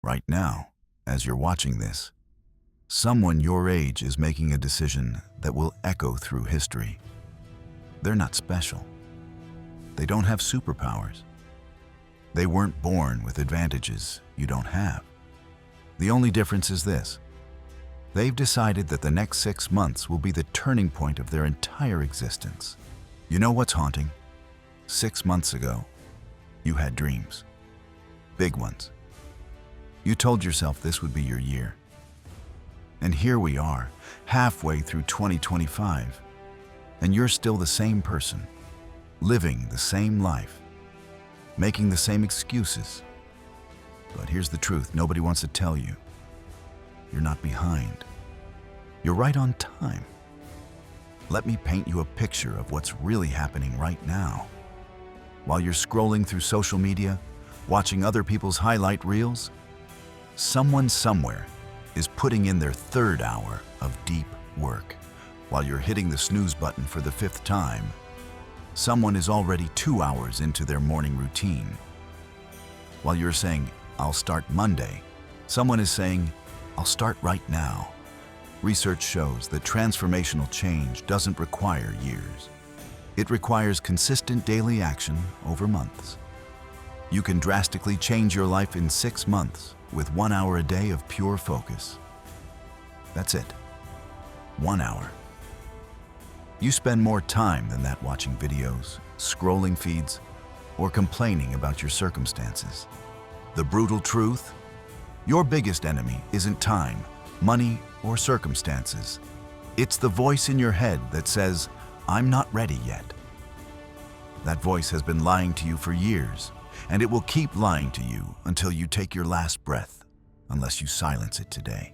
Right now, as you're watching this, someone your age is making a decision that will echo through history. They're not special. They don't have superpowers. They weren't born with advantages you don't have. The only difference is this: they've decided that the next 6 months will be the turning point of their entire existence. You know what's haunting? 6 months ago, you had dreams. Big ones. You told yourself this would be your year. And here we are, halfway through 2025, and you're still the same person, living the same life, making the same excuses. But here's the truth nobody wants to tell you. You're not behind. You're right on time. Let me paint you a picture of what's really happening right now. While you're scrolling through social media, watching other people's highlight reels, someone somewhere is putting in their 3rd hour of deep work. While you're hitting the snooze button for the 5th time, someone is already 2 hours into their morning routine. While you're saying, "I'll start Monday," someone is saying, "I'll start right now." Research shows that transformational change doesn't require years. It requires consistent daily action over months. You can drastically change your life in 6 months with 1 hour a day of pure focus. That's it. 1 hour. You spend more time than that watching videos, scrolling feeds, or complaining about your circumstances. The brutal truth? Your biggest enemy isn't time, money, or circumstances. It's the voice in your head that says, "I'm not ready yet." That voice has been lying to you for years, and it will keep lying to you until you take your last breath, unless you silence it today.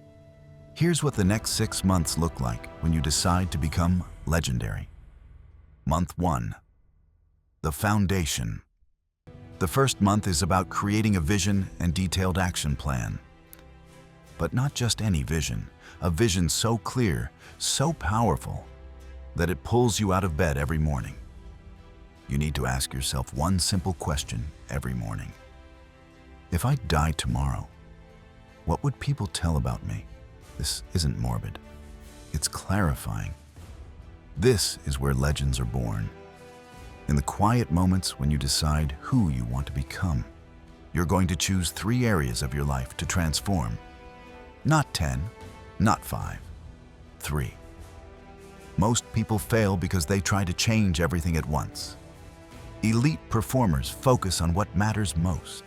Here's what the next 6 months look like when you decide to become legendary. Month 1. The foundation. The first month is about creating a vision and detailed action plan. But not just any vision, a vision so clear, so powerful, that it pulls you out of bed every morning. You need to ask yourself one simple question every morning. If I died tomorrow, what would people tell about me? This isn't morbid. It's clarifying. This is where legends are born. In the quiet moments when you decide who you want to become, you're going to choose 3 areas of your life to transform. Not 10, not 5, 3. Most people fail because they try to change everything at once. Elite performers focus on what matters most: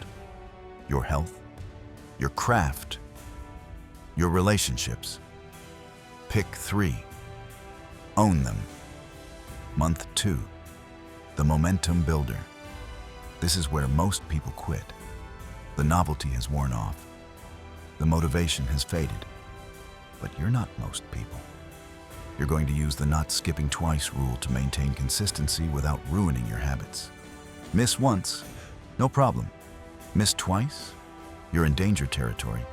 your health, your craft, your relationships. Pick 3. Own them. Month 2. The momentum builder. This is where most people quit. The novelty has worn off. The motivation has faded. But you're not most people. You're going to use the not skipping twice rule to maintain consistency without ruining your habits. Miss once, no problem. Miss twice, you're in danger territory.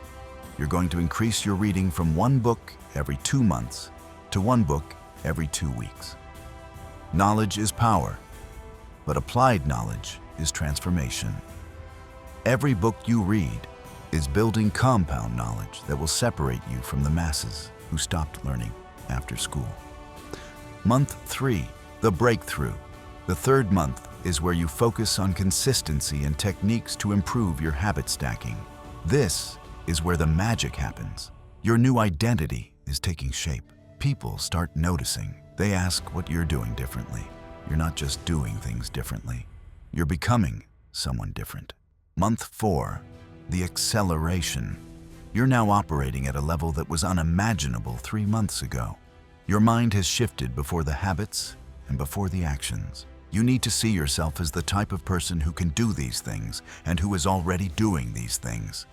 You're going to increase your reading from 1 book every 2 months to 1 book every 2 weeks. Knowledge is power, but applied knowledge is transformation. Every book you read is building compound knowledge that will separate you from the masses who stopped learning after school. Month 3, the breakthrough. The 3rd month is where you focus on consistency and techniques to improve your habit stacking. This is where the magic happens. Your new identity is taking shape. People start noticing. They ask what you're doing differently. You're not just doing things differently. You're becoming someone different. Month 4, the acceleration. You're now operating at a level that was unimaginable 3 months ago. Your mind has shifted before the habits and before the actions. You need to see yourself as the type of person who can do these things and who is already doing these things.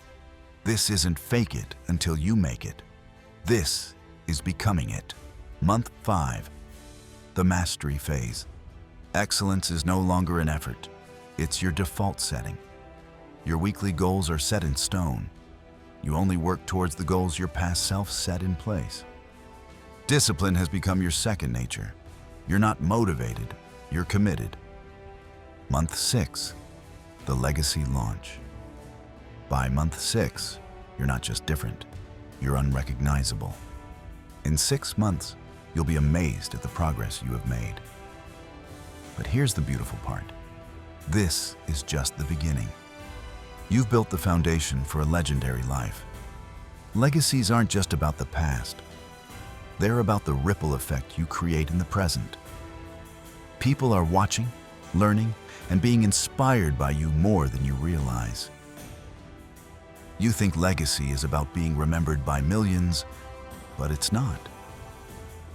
This isn't fake it until you make it. This is becoming it. Month 5, the mastery phase. Excellence is no longer an effort. It's your default setting. Your weekly goals are set in stone. You only work towards the goals your past self set in place. Discipline has become your second nature. You're not motivated, you're committed. Month 6, the legacy launch. By month 6, You're not just different, you're unrecognizable. In 6 months, you'll be amazed at the progress you have made. But here's the beautiful part. This is just the beginning. You've built the foundation for a legendary life. Legacies aren't just about the past. They're about the ripple effect you create in the present. People are watching, learning, and being inspired by you more than you realize. You think legacy is about being remembered by millions, but it's not.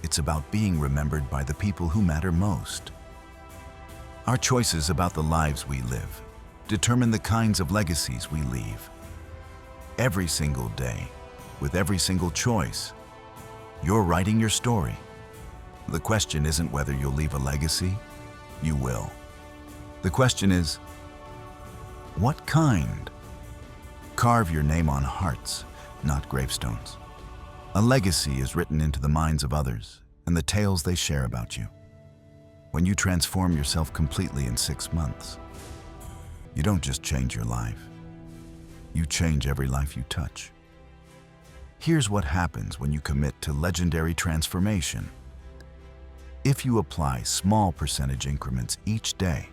It's about being remembered by the people who matter most. Our choices about the lives we live determine the kinds of legacies we leave. Every single day, with every single choice, you're writing your story. The question isn't whether you'll leave a legacy. You will. The question is, what kind? Carve your name on hearts, not gravestones. A legacy is written into the minds of others and the tales they share about you. When you transform yourself completely in 6 months, you don't just change your life. You change every life you touch. Here's what happens when you commit to legendary transformation. If you apply small percentage increments each day,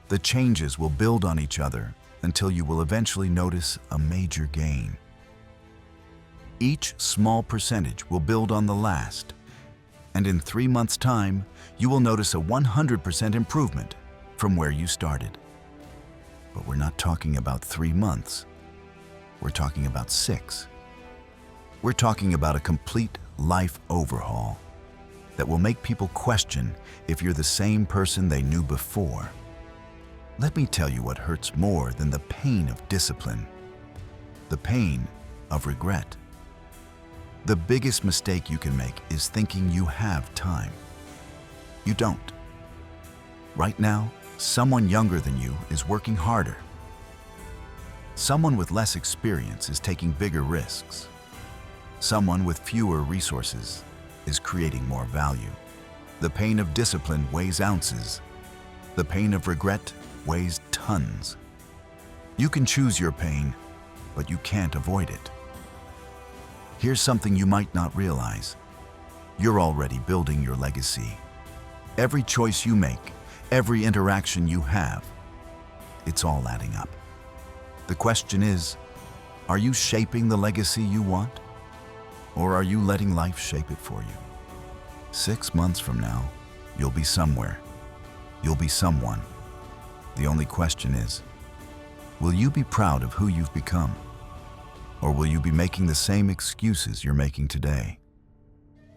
the changes will build on each other until you will eventually notice a major gain. Each small percentage will build on the last, and in 3 months' time, you will notice a 100% improvement from where you started. But we're not talking about 3 months. We're talking about 6. We're talking about a complete life overhaul that will make people question if you're the same person they knew before. Let me tell you what hurts more than the pain of discipline: the pain of regret. The biggest mistake you can make is thinking you have time. You don't. Right now, someone younger than you is working harder. Someone with less experience is taking bigger risks. Someone with fewer resources is creating more value. The pain of discipline weighs ounces. The pain of regret weighs tons. You can choose your pain, but you can't avoid it. Here's something you might not realize. You're already building your legacy. Every choice you make, every interaction you have, it's all adding up. The question is, are you shaping the legacy you want? Or are you letting life shape it for you? 6 months from now, you'll be somewhere. You'll be someone. The only question is, will you be proud of who you've become? Or will you be making the same excuses you're making today?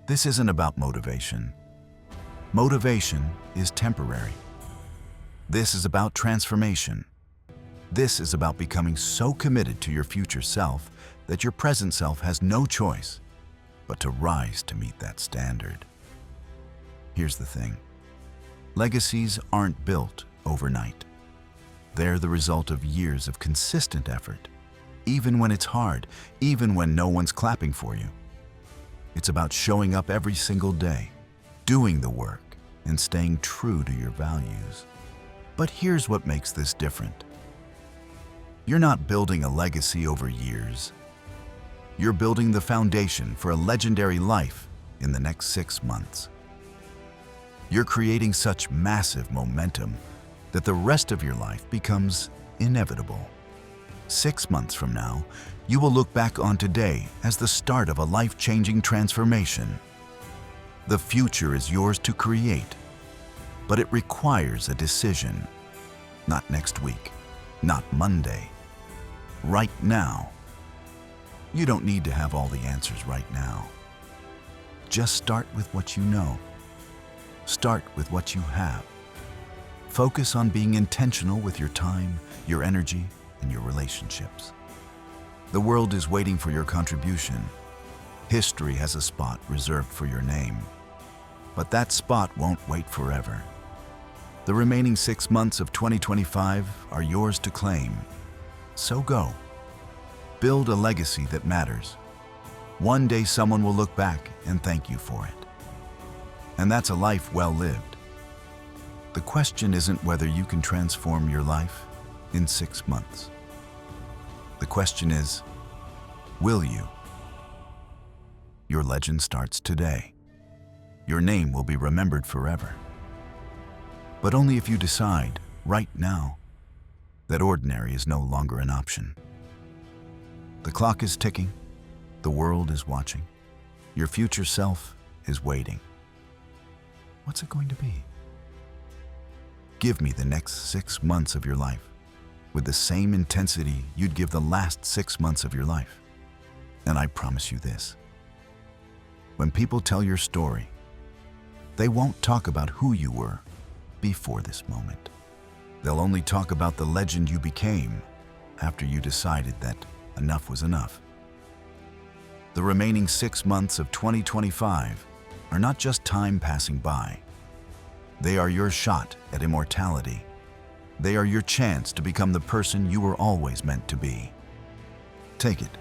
This isn't about motivation. Motivation is temporary. This is about transformation. This is about becoming so committed to your future self that your present self has no choice but to rise to meet that standard. Here's the thing. Legacies aren't built overnight. They're the result of years of consistent effort, even when it's hard, even when no one's clapping for you. It's about showing up every single day, doing the work, and staying true to your values. But here's what makes this different. You're not building a legacy over years. You're building the foundation for a legendary life in the next 6 months. You're creating such massive momentum that the rest of your life becomes inevitable. 6 months from now, you will look back on today as the start of a life-changing transformation. The future is yours to create, but it requires a decision. Not next week, not Monday, right now. You don't need to have all the answers right now. Just start with what you know. Start with what you have. Focus on being intentional with your time, your energy, and your relationships. The world is waiting for your contribution. History has a spot reserved for your name. But that spot won't wait forever. The remaining 6 months of 2025 are yours to claim. So go. Build a legacy that matters. One day someone will look back and thank you for it. And that's a life well lived. The question isn't whether you can transform your life in 6 months. The question is, Will you? Your legend starts today. Your name will be remembered forever. But only if you decide, right now, that ordinary is no longer an option. The clock is ticking. The world is watching. Your future self is waiting. What's it going to be? Give me the next 6 months of your life with the same intensity you'd give the last 6 months of your life. And I promise you this. When people tell your story, they won't talk about who you were before this moment. They'll only talk about the legend you became after you decided that enough was enough. The remaining 6 months of 2025 are not just time passing by. They are your shot at immortality. They are your chance to become the person you were always meant to be. Take it.